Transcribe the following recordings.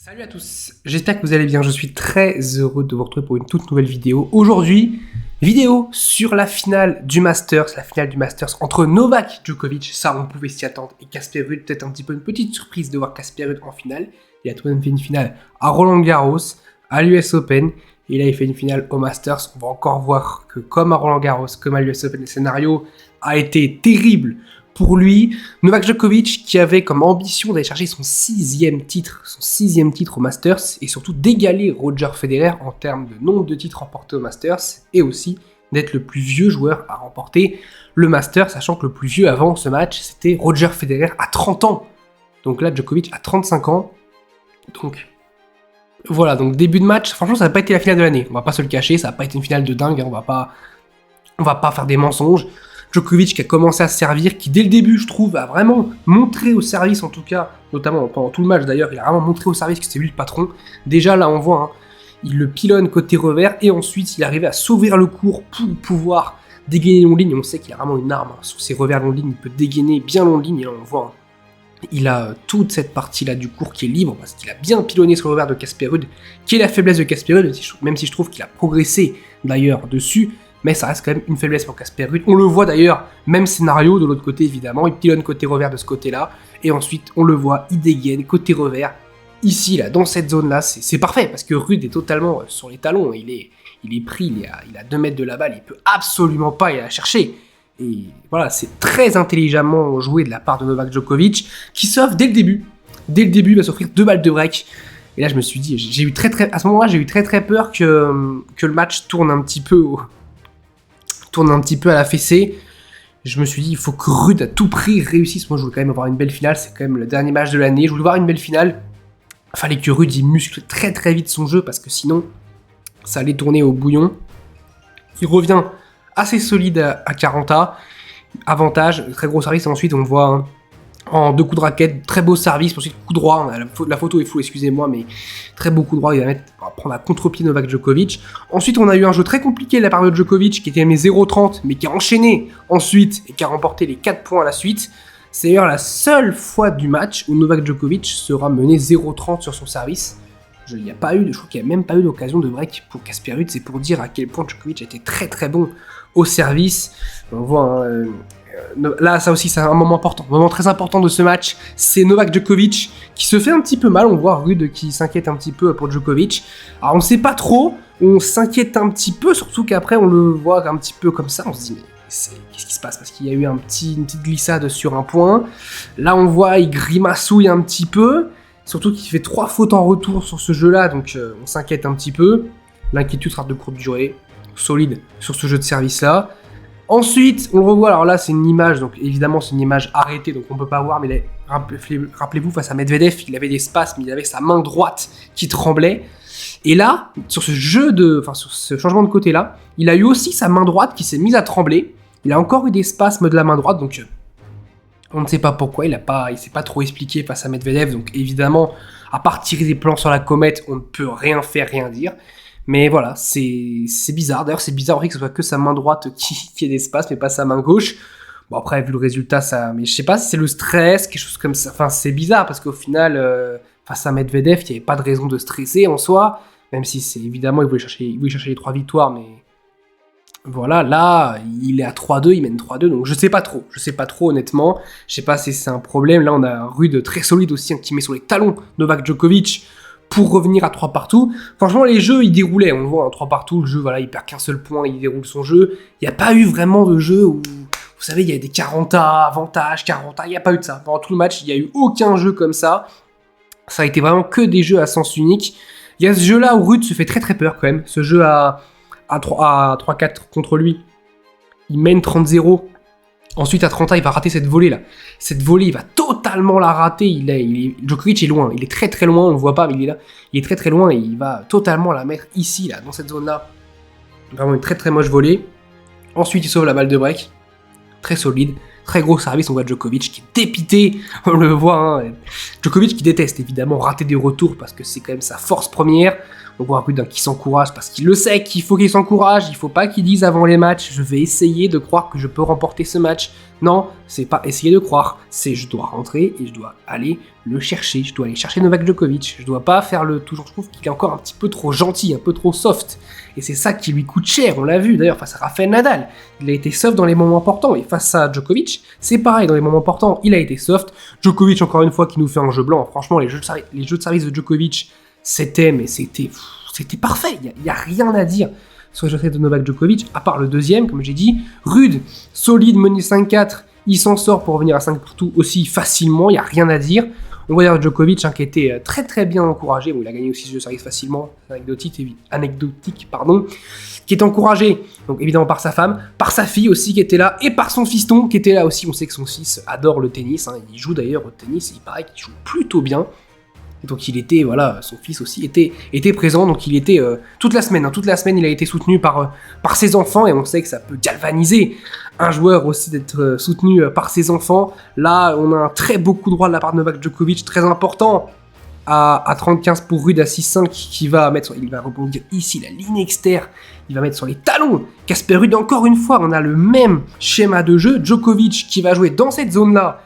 Salut à tous, j'espère que vous allez bien, je suis très heureux de vous retrouver pour une toute nouvelle vidéo. Aujourd'hui, vidéo sur la finale du Masters, entre Novak Djokovic, ça on pouvait s'y attendre, et Casper Ruud, peut-être un petit peu une petite surprise de voir Casper Ruud en finale. Il a tout de même fait une finale à Roland Garros, à l'US Open, et là il fait une finale au Masters. On va encore voir que comme à Roland Garros, comme à l'US Open, le scénario a été terrible pour lui. Novak Djokovic qui avait comme ambition d'aller chercher son sixième titre au Masters et surtout d'égaler Roger Federer en termes de nombre de titres remportés au Masters et aussi d'être le plus vieux joueur à remporter le Masters, sachant que le plus vieux avant ce match c'était Roger Federer à 30 ans. Donc là Djokovic à 35 ans. Donc voilà, donc début de match, franchement ça n'a pas été la finale de l'année, on va pas se le cacher, ça n'a pas été une finale de dingue, on va pas faire des mensonges. Djokovic qui a commencé à se servir, qui dès le début, je trouve, a vraiment montré au service, en tout cas, notamment pendant tout le match d'ailleurs, il a vraiment montré au service que c'était lui le patron. Déjà là, on voit, il le pilonne côté revers, et ensuite, il arrivait à s'ouvrir le court pour pouvoir dégainer long ligne. On sait qu'il a vraiment une arme, sur ses revers long ligne, il peut dégainer bien long ligne, et là on voit, il a toute cette partie-là du court qui est libre, parce qu'il a bien pilonné sur le revers de Casper Ruud, qui est la faiblesse de Casper Ruud, même si je trouve qu'il a progressé d'ailleurs dessus. Mais ça reste quand même une faiblesse pour Casper Ruud. On le voit d'ailleurs, même scénario de l'autre côté évidemment, il pilonne côté revers de ce côté-là, et ensuite on le voit, il dégaine côté revers, ici là, dans cette zone-là, c'est parfait, parce que Ruud est totalement sur les talons, il est pris, il a 2 mètres de la balle, il peut absolument pas aller la chercher. Et voilà, c'est très intelligemment joué de la part de Novak Djokovic, qui s'offre dès le début, il va s'offrir 2 balles de break. Et là je me suis dit, à ce moment-là j'ai eu très peur que le match tourne un petit peu à la fessée. Je me suis dit, il faut que Ruud à tout prix réussisse. Moi, je voulais quand même avoir une belle finale. C'est quand même le dernier match de l'année. Je voulais voir une belle finale. Il fallait que Ruud il muscle très vite son jeu parce que sinon, ça allait tourner au bouillon. Il revient assez solide à 40A. Avantage, très gros service. Et ensuite, on le voit en 2 coups de raquette. Très beau service. Ensuite, coup droit. La photo est floue, excusez-moi, mais très beau coup droit. Il va prendre à contre-pied Novak Djokovic. Ensuite, on a eu un jeu très compliqué de la part de Djokovic qui était mis 0-30, mais qui a enchaîné ensuite et qui a remporté les 4 points à la suite. C'est d'ailleurs la seule fois du match où Novak Djokovic sera mené 0-30 sur son service. Je trouve qu'il n'y a même pas eu d'occasion de break pour Casper Ruud. C'est pour dire à quel point Djokovic a été très bon au service. On voit là, ça aussi, c'est un moment important, un moment très important de ce match. C'est Novak Djokovic qui se fait un petit peu mal. On voit Ruud qui s'inquiète un petit peu pour Djokovic. Alors, on ne sait pas trop. On s'inquiète un petit peu, surtout qu'après, on le voit un petit peu comme ça. On se dit, mais qu'est-ce qui se passe? Parce qu'il y a eu une petite glissade sur un point. Là, on voit, il grimacouille un petit peu. Surtout qu'il fait 3 fautes en retour sur ce jeu-là. Donc, on s'inquiète un petit peu. L'inquiétude sera de courte durée. Solide sur ce jeu de service-là. Ensuite, on le revoit, alors là c'est une image, donc évidemment c'est une image arrêtée, donc on peut pas voir, mais rappelez-vous, face à Medvedev, il avait des spasmes, il avait sa main droite qui tremblait, et là, sur ce sur ce changement de côté-là, il a eu aussi sa main droite qui s'est mise à trembler, il a encore eu des spasmes de la main droite, donc on ne sait pas pourquoi, il s'est pas trop expliqué face à Medvedev, donc évidemment, à part tirer des plans sur la comète, on ne peut rien faire, rien dire. Mais voilà, c'est bizarre. D'ailleurs, c'est bizarre que ce soit que sa main droite qui ait d'espace, mais pas sa main gauche. Bon, après, vu le résultat, mais je sais pas si c'est le stress, quelque chose comme ça. Enfin, c'est bizarre parce qu'au final, face à Medvedev, il n'y avait pas de raison de stresser en soi. Même si c'est évidemment, il voulait chercher les 3 victoires, mais voilà, là, il est à 3-2, il mène 3-2, donc je sais pas trop, honnêtement. Je sais pas si c'est un problème. Là, on a un Ruud très solide aussi, qui met sur les talons Novak Djokovic pour revenir à 3 partout. Franchement, les jeux, ils déroulaient. On le voit, 3 partout, le jeu, voilà, il perd qu'un seul point, il déroule son jeu. Il n'y a pas eu vraiment de jeu où, vous savez, il y a des 40A, avantage, 40A, il n'y a pas eu de ça. Pendant tout le match, il n'y a eu aucun jeu comme ça. Ça a été vraiment que des jeux à sens unique. Il y a ce jeu-là où Ruud se fait très peur quand même. Ce jeu à 3-4 contre lui. Il mène 30-0. Ensuite, à 30 ans, il va rater cette volée-là. Cette volée, il va totalement la rater. Djokovic est loin. Il est très loin. On ne le voit pas, mais il est là. Il est très loin et il va totalement la mettre ici, là, dans cette zone-là. Vraiment une très moche volée. Ensuite, il sauve la balle de break. Très solide. Très gros service. On voit Djokovic qui est dépité. On le voit. Djokovic qui déteste, évidemment, rater des retours parce que c'est quand même sa force première. On voit Ruud qui s'encourage parce qu'il le sait qu'il faut qu'il s'encourage. Il faut pas qu'il dise avant les matchs « Je vais essayer de croire que je peux remporter ce match ». Non, c'est pas essayer de croire, c'est je dois rentrer et je dois aller le chercher, je dois aller chercher Novak Djokovic, je dois pas faire le toujours, je trouve qu'il est encore un petit peu trop gentil, un peu trop soft, et c'est ça qui lui coûte cher, on l'a vu d'ailleurs face à Rafael Nadal, il a été soft dans les moments importants, et face à Djokovic, c'est pareil, dans les moments importants, il a été soft, Djokovic encore une fois qui nous fait un jeu blanc, franchement les jeux de service de Djokovic, c'était parfait, il y a rien à dire sur les jeux de Novak Djokovic, à part le deuxième, comme j'ai dit, rude, solide, mené 5-4, il s'en sort pour revenir à 5 pour tout aussi facilement, il n'y a rien à dire. On va dire Djokovic qui était très très bien encouragé, bon, il a gagné aussi ce jeu de service facilement, anecdotique, qui est encouragé, donc évidemment par sa femme, par sa fille aussi qui était là, et par son fiston qui était là aussi. On sait que son fils adore le tennis, il joue d'ailleurs au tennis, et il paraît qu'il joue plutôt bien. Donc il était, voilà, son fils aussi était présent, donc il était toute la semaine il a été soutenu par ses enfants, et on sait que ça peut galvaniser un joueur aussi d'être soutenu par ses enfants. Là, on a un très beau coup droit de la part de Novak Djokovic, très important, à 30-15 pour Rude à 6-5, il va rebondir ici, la ligne externe, il va mettre sur les talons Casper Ruud. Encore une fois, on a le même schéma de jeu, Djokovic qui va jouer dans cette zone-là,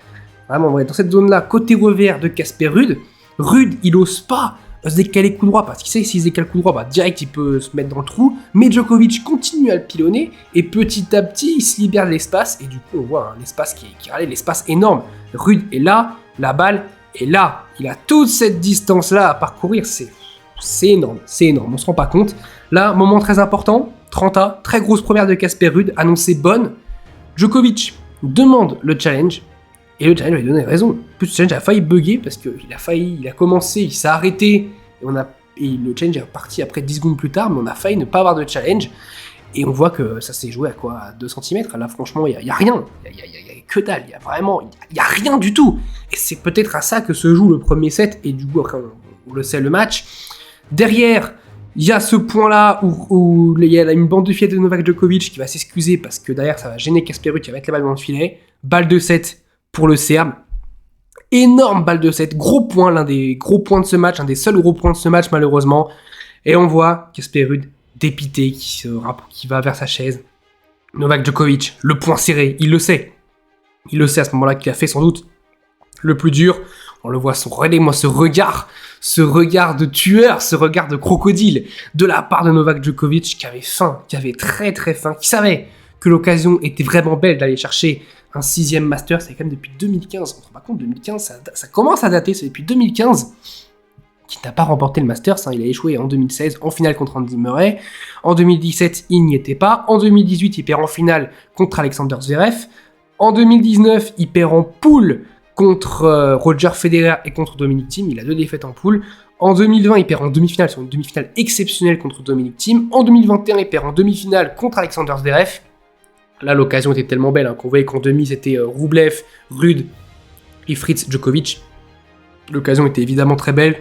vraiment, dans cette zone-là, côté revers de Casper Ruud. Ruud, il ose pas se décaler coup droit, parce qu'il sait que s'il se décale coup droit, direct il peut se mettre dans le trou, mais Djokovic continue à le pilonner, et petit à petit, il se libère de l'espace, et du coup on voit l'espace qui est l'espace énorme. Ruud est là, la balle est là, il a toute cette distance-là à parcourir, c'est énorme, on se rend pas compte. Là, moment très important, 30A, très grosse première de Casper Ruud, annoncée bonne. Djokovic demande le challenge, et le challenge lui a donné raison. En plus, le challenge a failli bugger parce qu'il a commencé, il s'est arrêté, et le challenge est reparti après 10 secondes plus tard, mais on a failli ne pas avoir de challenge. Et on voit que ça s'est joué à 2 cm. Là, franchement, il n'y a rien. Il n'y a que dalle. Il n'y a rien du tout. Et c'est peut-être à ça que se joue le premier set, et du coup, après, on le sait, le match. Derrière, il y a ce point-là où il y a une bande de filet de Novak Djokovic qui va s'excuser parce que derrière, ça va gêner Casper Ruud qui va mettre la balle dans le filet. Balle de 7 pour le Serbe. Énorme balle de 7, gros point, l'un des gros points de ce match, un des seuls gros points de ce match malheureusement. Et on voit Casper Ruud dépité qui va vers sa chaise. Novak Djokovic, le poing serré, il le sait. Il le sait à ce moment-là qu'il a fait sans doute le plus dur. On le voit, ce regard de tueur, ce regard de crocodile de la part de Novak Djokovic qui avait faim, qui avait très très faim, qui savait que l'occasion était vraiment belle d'aller chercher un 6e Master. C'est quand même depuis 2015, on ne se rend pas compte, 2015, ça commence à dater, c'est depuis 2015 qu'il n'a pas remporté le Masters, il a échoué en 2016 en finale contre Andy Murray, en 2017 il n'y était pas, en 2018 il perd en finale contre Alexander Zverev, en 2019 il perd en poule contre Roger Federer et contre Dominic Thiem, il a 2 défaites en poule, en 2020 il perd en demi-finale, sur une demi-finale exceptionnelle contre Dominic Thiem, en 2021 il perd en demi-finale contre Alexander Zverev. Là, l'occasion était tellement belle qu'on voyait qu'en demi, c'était Rublev, Ruud et Fritz Djokovic. L'occasion était évidemment très belle.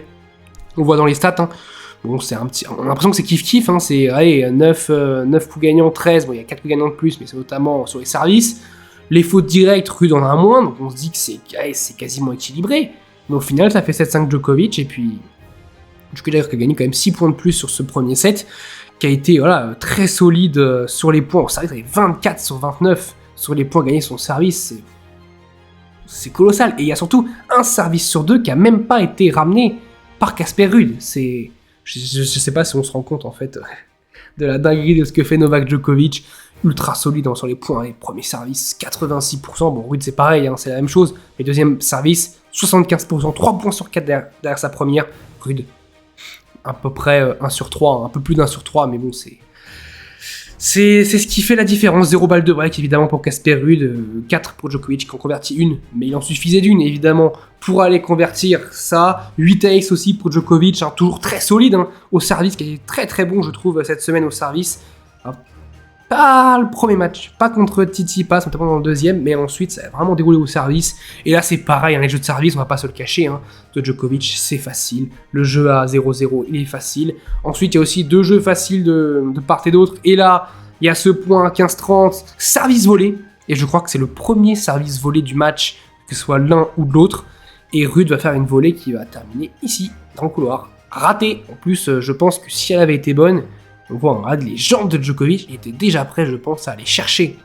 On voit dans les stats. Bon, on a l'impression que c'est kiff-kiff. C'est 9 coups gagnants, 13. Bon, il y a 4 coups gagnants de plus, mais c'est notamment sur les services. Les fautes directes, Ruud en a moins. Donc on se dit que c'est quasiment équilibré. Mais au final, ça fait 7-5 Djokovic. Et puis, Djokovic qui a gagné quand même 6 points de plus sur ce premier set, qui a été très solide sur les points. Au service, il avait 24 sur 29 sur les points gagnés sur son service. C'est colossal. Et il y a surtout un service sur 2 qui n'a même pas été ramené par Casper Ruud. Je sais pas si on se rend compte en fait de la dinguerie de ce que fait Novak Djokovic. Ultra solide sur les points. Les premiers services, 86%. Bon, Ruud c'est pareil, c'est la même chose. Mais deuxième service, 75%. 3 points sur 4 derrière sa première. Ruud, à peu près 1 sur 3, un peu plus d'1 sur 3, mais bon, c'est ce qui fait la différence. 0 balle de break, évidemment, pour Casper Ruud, 4 pour Djokovic, qui en convertit une, mais il en suffisait d'une, évidemment, pour aller convertir ça. 8 aces aussi pour Djokovic, toujours très solide au service, qui est très très bon, je trouve, cette semaine au service. Pas le premier match, pas contre Tsitsipas, notamment dans le deuxième, mais ensuite ça a vraiment déroulé au service. Et là c'est pareil, les jeux de service, on va pas se le cacher, de Djokovic c'est facile. Le jeu à 0-0 il est facile. Ensuite il y a aussi 2 jeux faciles de part et d'autre. Et là il y a ce point 15-30, service volé. Et je crois que c'est le premier service volé du match, que ce soit l'un ou l'autre. Et Ruud va faire une volée qui va terminer ici, dans le couloir. Raté. En plus je pense que si elle avait été bonne, on voit, on regarde les jambes de Djokovic, il était déjà prêt, je pense, à aller chercher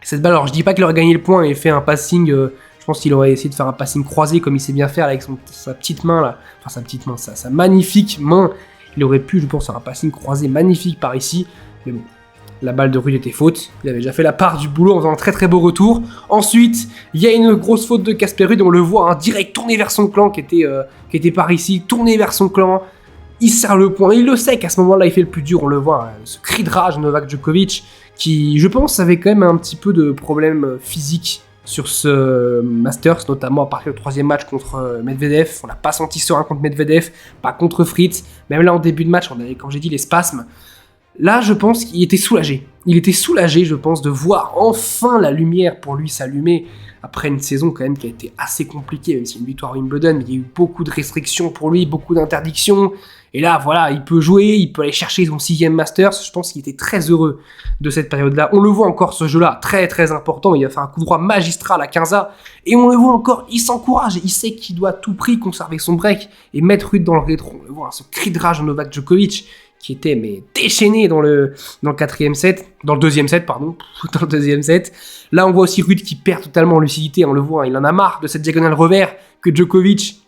Cette balle, alors je dis pas qu'il aurait gagné le point et fait un passing, je pense qu'il aurait essayé de faire un passing croisé comme il sait bien faire avec sa petite main là, enfin sa petite main, sa magnifique main, il aurait pu je pense faire un passing croisé magnifique par ici, mais bon. La balle de Ruud était faute, il avait déjà fait la part du boulot en faisant un très très beau retour. Ensuite, il y a une grosse faute de Casper Ruud, on le voit direct tourner vers son clan qui était par ici, tourner vers son clan. Il serre le point, il le sait qu'à ce moment-là il fait le plus dur, on le voit, ce cri de rage de Novak Djokovic, qui je pense avait quand même un petit peu de problème physique sur ce Masters, notamment à partir du 3e match contre Medvedev. On l'a pas senti serein contre Medvedev, pas contre Fritz, même là en début de match on avait, comme j'ai dit, les spasmes. Là, je pense qu'il était soulagé. Il était soulagé, je pense, de voir enfin la lumière pour lui s'allumer après une saison quand même qui a été assez compliquée, même si une victoire à Wimbledon, mais il y a eu beaucoup de restrictions pour lui, beaucoup d'interdictions. Et là, voilà, il peut jouer, il peut aller chercher son 6e Masters. Je pense qu'il était très heureux de cette période-là. On le voit encore, ce jeu-là, très très important. Il a fait un coup droit magistral à 15A. Et on le voit encore, il s'encourage. Il sait qu'il doit à tout prix conserver son break et mettre Ruud dans le rétro. On le voit, ce cri de rage de Novak Djokovic qui était mais déchaîné dans le 4e set, dans le 2e set, pardon, dans le 2e set. Là, on voit aussi Ruud qui perd totalement en lucidité, on le voit, il en a marre de cette diagonale revers que Djokovic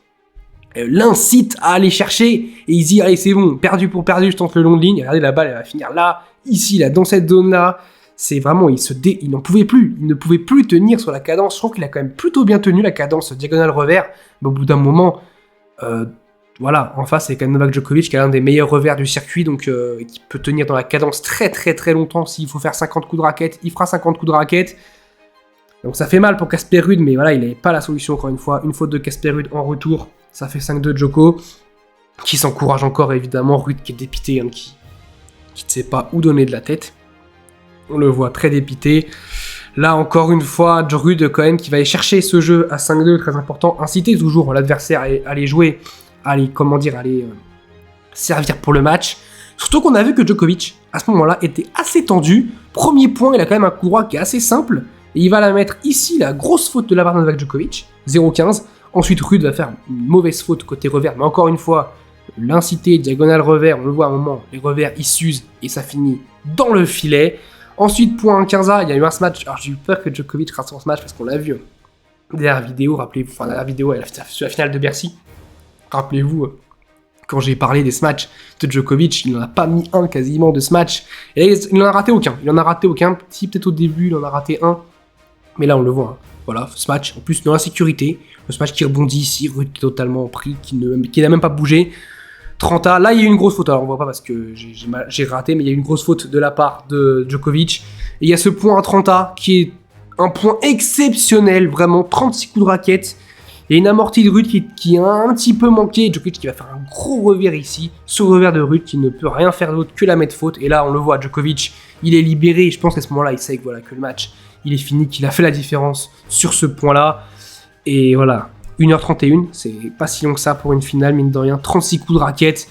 l'incite à aller chercher, et il dit, allez, c'est bon, perdu pour perdu, je tente le long de ligne, regardez, la balle, elle va finir là, ici, là, dans cette zone-là. C'est vraiment, il n'en pouvait plus, il ne pouvait plus tenir sur la cadence. Je trouve qu'il a quand même plutôt bien tenu la cadence diagonale revers, mais au bout d'un moment, voilà, en face, c'est quand même Novak Djokovic qui a l'un des meilleurs revers du circuit, donc qui peut tenir dans la cadence très très très longtemps. S'il faut faire 50 coups de raquette, il fera 50 coups de raquette. Donc ça fait mal pour Casper Ruud, mais voilà, il n'avait pas la solution encore une fois. Une faute de Casper Ruud en retour, ça fait 5-2 Djoko, qui s'encourage encore évidemment. Ruud qui est dépité, qui ne sait pas où donner de la tête. On le voit très dépité. Là, encore une fois, Ruud quand même qui va aller chercher ce jeu à 5-2, très important. Inciter toujours l'adversaire à aller jouer, aller servir pour le match. Surtout qu'on a vu que Djokovic, à ce moment-là, était assez tendu. Premier point, il a quand même un coup droit qui est assez simple. Et il va la mettre ici, la grosse faute de la part de Novak Djokovic, 0-15. Ensuite, Ruud va faire une mauvaise faute côté revers. Mais encore une fois, l'incité, diagonale revers, on le voit à un moment, les revers, ils s'usent et ça finit dans le filet. Ensuite, point 15A, il y a eu un smash. Alors, j'ai eu peur que Djokovic rate son smash parce qu'on l'a vu derrière la vidéo, rappelez-vous, enfin, la vidéo, sur la finale de Bercy. Rappelez-vous, quand j'ai parlé des smatchs de Djokovic, il n'en a pas mis un quasiment de smash. Et il n'en a raté aucun. Il n'en a raté aucun. Si, peut-être au début, il en a raté un. Mais là, on le voit. Voilà, smash. En plus, dans la sécurité. Le smash qui rebondit ici. Ruud qui est totalement pris, qui n'a même pas bougé. 30A. Là, il y a eu une grosse faute. Alors, on voit pas parce que j'ai raté, mais il y a eu une grosse faute de la part de Djokovic. Et il y a ce point à 30A qui est un point exceptionnel. Vraiment, 36 coups de raquette. Il y a une amortie de Ruud qui a un petit peu manqué. Djokovic qui va faire un gros revers ici. Ce revers de Ruud qui ne peut rien faire d'autre que la mettre faute. Et là, on le voit, Djokovic, il est libéré. Je pense qu'à ce moment-là, il sait que, que le match, il est fini, qu'il a fait la différence sur ce point-là. Et voilà, 1h31, c'est pas si long que ça pour une finale, mine de rien. 36 coups de raquette.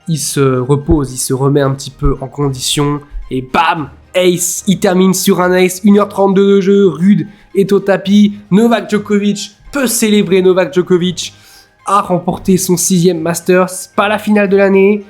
Il se repose, il se remet un petit peu en condition. Et bam, ace. Il termine sur un ace. 1h32 de jeu. Ruud est au tapis. Novak Djokovic peut célébrer. Novak Djokovic a remporté son 6e Masters. Pas la finale de l'année,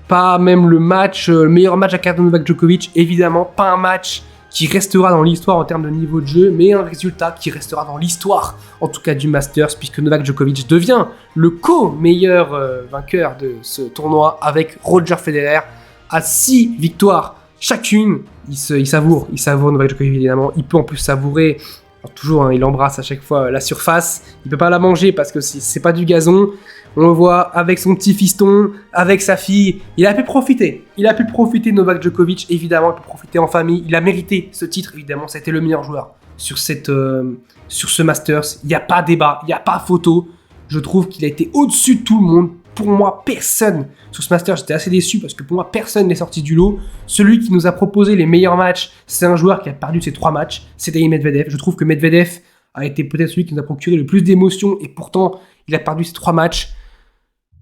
pas même le match, le meilleur match à carte de Novak Djokovic, évidemment, pas un match qui restera dans l'histoire en termes de niveau de jeu, mais un résultat qui restera dans l'histoire, en tout cas du Masters, puisque Novak Djokovic devient le co-meilleur vainqueur de ce tournoi avec Roger Federer à 6 victoires chacune. Il savoure Novak Djokovic évidemment, il peut en plus savourer. Alors, toujours, il embrasse à chaque fois la surface. Il peut pas la manger parce que c'est pas du gazon. On le voit avec son petit fiston, avec sa fille. Il a pu profiter. De Novak Djokovic, évidemment. Il peut profiter en famille. Il a mérité ce titre, évidemment. Ça a été le meilleur joueur sur ce Masters. Il n'y a pas débat, il n'y a pas photo. Je trouve qu'il a été au-dessus de tout le monde. Pour moi, personne sur ce Masters, j'étais assez déçu parce que pour moi, personne n'est sorti du lot. Celui qui nous a proposé les meilleurs matchs, c'est un joueur qui a perdu ses 3 matchs, c'est Daniil Medvedev. Je trouve que Medvedev a été peut-être celui qui nous a procuré le plus d'émotions et pourtant, il a perdu ses 3 matchs.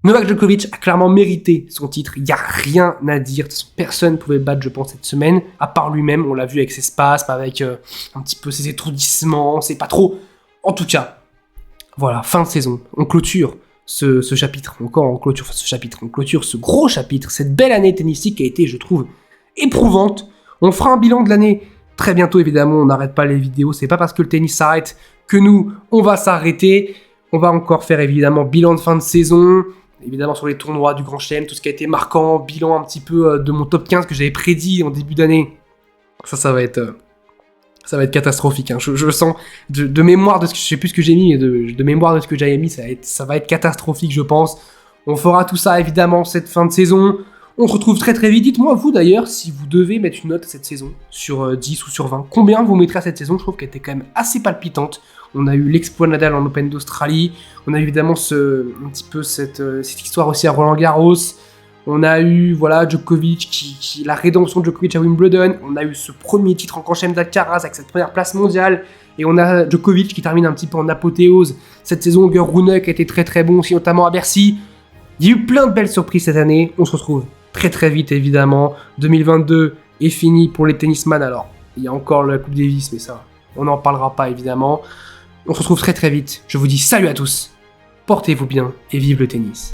Novak Djokovic a clairement mérité son titre, il n'y a rien à dire. De toute façon, personne ne pouvait le battre, je pense, cette semaine, à part lui-même. On l'a vu avec ses spasmes, avec un petit peu ses étourdissements, c'est pas trop. En tout cas, voilà, fin de saison, on clôture ce chapitre, on clôture ce gros chapitre, cette belle année tennistique qui a été, je trouve, éprouvante. On fera un bilan de l'année très bientôt, évidemment, on n'arrête pas les vidéos. C'est pas parce que le tennis s'arrête que nous, on va s'arrêter. On va encore faire, évidemment, bilan de fin de saison. Évidemment, sur les tournois du Grand Chelem, tout ce qui a été marquant. Bilan un petit peu de mon top 15 que j'avais prédit en début d'année. Ça va être catastrophique. Hein. Je sens de mémoire de ce que je sais plus ce que j'ai mis, mais de mémoire de ce que j'avais mis, ça va être catastrophique, je pense. On fera tout ça évidemment cette fin de saison. On se retrouve très très vite. Dites-moi vous d'ailleurs si vous devez mettre une note à cette saison sur 10 ou sur 20. Combien vous mettrez à cette saison? Je trouve qu'elle était quand même assez palpitante. On a eu l'exploit Nadal en Open d'Australie. On a eu évidemment un petit peu cette histoire aussi à Roland Garros. On a eu voilà Djokovic, la rédemption de Djokovic à Wimbledon. On a eu ce premier titre en Grand Chelem d'Alcaraz avec cette première place mondiale. Et on a Djokovic qui termine un petit peu en apothéose. Cette saison, Rune qui a été très très bon aussi, notamment à Bercy. Il y a eu plein de belles surprises cette année. On se retrouve très très vite évidemment. 2022 est fini pour les tennisman. Alors, il y a encore la Coupe Davis, mais ça, on n'en parlera pas évidemment. On se retrouve très très vite. Je vous dis salut à tous. Portez-vous bien et vive le tennis.